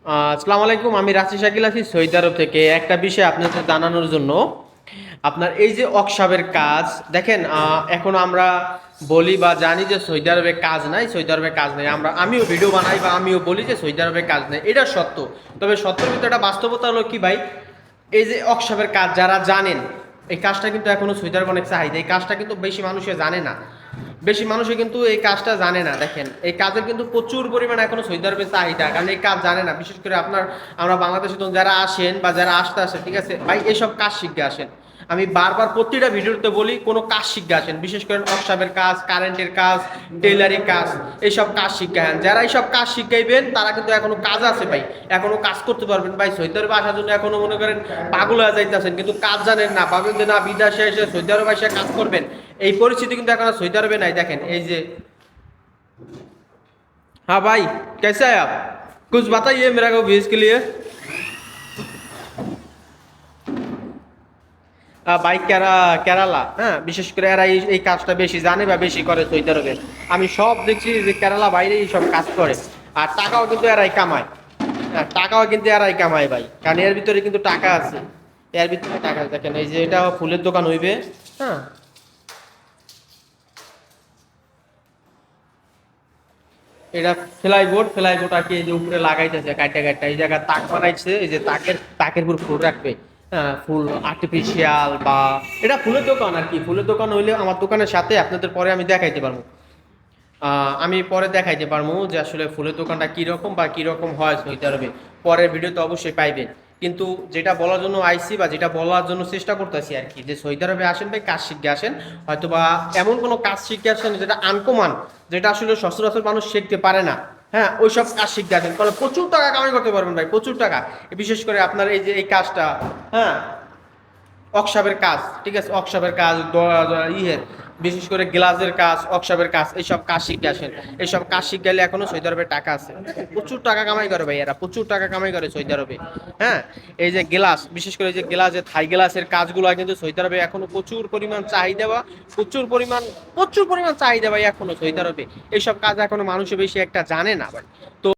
আসসালামু আলাইকুম। আমি রাশি শাকিল আছি সৌদি আরব থেকে একটা বিষয় আপনাদের জানানোর জন্য। আপনার এই যে ওয়ার্কশপের কাজ দেখেন, এখন আমরা বলি বা জানি যে সৌদি আরবে কাজ নাই, সৌদি আরবে কাজ নেই। আমিও ভিডিও বানাই বা আমিও বলি যে সৌদি আরবে কাজ নেই, এটা সত্য। তবে সত্যের ভিতরে একটা বাস্তবতা হলো কি ভাই, এই যে ওয়ার্কশপের কাজ যারা জানেন, এই কাজটা কিন্তু এখনো সৌদি আরবে অনেক চাহিদা। এই কাজটা কিন্তু বেশি মানুষে জানে না, বেশি মানুষে কিন্তু এই কাজটা জানে না। দেখেন, এই কাজের কিন্তু প্রচুর পরিমাণে এখনো সৌদি আরবে চাহিদা, কারণ এই কাজ জানে না। বিশেষ করে আমরা বাংলাদেশে তো যারা আসেন বা যারা আসতে আসেন, ঠিক আছে ভাই, এইসব কাজ শিখে আসেন। আমি বারবার প্রতিটা ভিডিওতে বলি কোনো কাজ শিখে আসেন, বিশেষ করে ওয়ার্কশপের কাজ, কারেন্টের কাজ, টেইলারিং কাজ, এইসব কাজ শিখে আসেন। যারা এইসব কাজ শিখাইবেন তারা কিন্তু এখনো কাজ আছে ভাই, এখনো কাজ করতে পারবেন ভাই। সৌদি আরবে আসার জন্য এখনো মনে করেন পাগল হয়ে যাইতেছেন, কিন্তু কাজ জানেন না, ভাবেন যে না বিদেশে এসে সৌদি আরবে এসে কাজ করবেন। এই পরিস্থিতি কিন্তু এখন সৌদি আরবে নাই। দেখেন এই যে, हाँ भाई, कैसे है आप? कुछ बताइए मेरा को व्यूज के लिए। ভাই কেরালা, হ্যাঁ, বিশেষ করে এরা এই কাজটা বেশি জানে বা বেশি করে সৌদি আরবে। আমি সব দেখছি যে কেরালা বাইরে সব কাজ করে, আর টাকাও কিন্তু এরাই কামায়। হ্যাঁ, টাকাও কিন্তু এরাই কামায় ভাই, কারণ এর ভিতরে কিন্তু টাকা আছে। এর ভিতরে টাকা আছে। দেখেন এই যে এটা ফুলের দোকান হইবে। হ্যাঁ, এটা ফ্লাই বোর্ড আর কি, এই যে উপরে লাগাইতেছে কাইটা কাইটা, এই জায়গায় তাক বানাইছে, এই যে তাকের উপর ফুল রাখবে। হ্যাঁ, ফুল আর্টিফিশিয়াল বা এটা ফুলের দোকান আর কি। ফুলের দোকান হইলে আমার দোকানের সাথে আপনাদের পরে আমি দেখাইতে পারবো। আমি পরে দেখাইতে পারবো যে আসলে ফুলের দোকানটা কীরকম বা কীরকম হয় সৌদি আরবে। পরের ভিডিওতে অবশ্যই পাইবেন। কিন্তু যেটা বলার জন্য আইসি বা যেটা বলার জন্য চেষ্টা করতেছি আর কি, যে সৌদি আরবে আসেন ভাই, কাজ শিখে আসেন। হয়তো বা এমন কোনো কাজ শিখে আসেন যেটা আনকমন, যেটা আসলে সচরাচর মানুষ শিখতে পারে না। হ্যাঁ, ওইসব কাজ শিখতে আসেন, তাহলে প্রচুর টাকা কামাই করতে পারবেন ভাই, প্রচুর টাকা। বিশেষ করে আপনার এই যে এই কাজটা, হ্যাঁ, ওয়ার্কশপের কাজ, ঠিক আছে, ওয়ার্কশপের কাজ, ইয়ের, বিশেষ করে গ্লাসের কাজ, ওয়ার্কশপের কাজ, এইসব কাজ শিখে আসেন। এইসব কাজ শিখে গেলে এখনো সৌদি আরবে টাকা আছে, প্রচুর টাকা কামাই করে ভাই, এরা প্রচুর টাকা কামাই করে সৌদি আরবে। হ্যাঁ, এই যে গ্লাস, বিশেষ করে এই যে গ্লাসের থাই গ্লাসের কাজগুলো কিন্তু সৌদি আরবে এখনো প্রচুর পরিমাণ চাহিদা, বা প্রচুর পরিমাণ চাহিদা ভাই এখনো সৌদি আরবে। এইসব কাজ এখনো মানুষে বেশি একটা জানে না ভাই। তো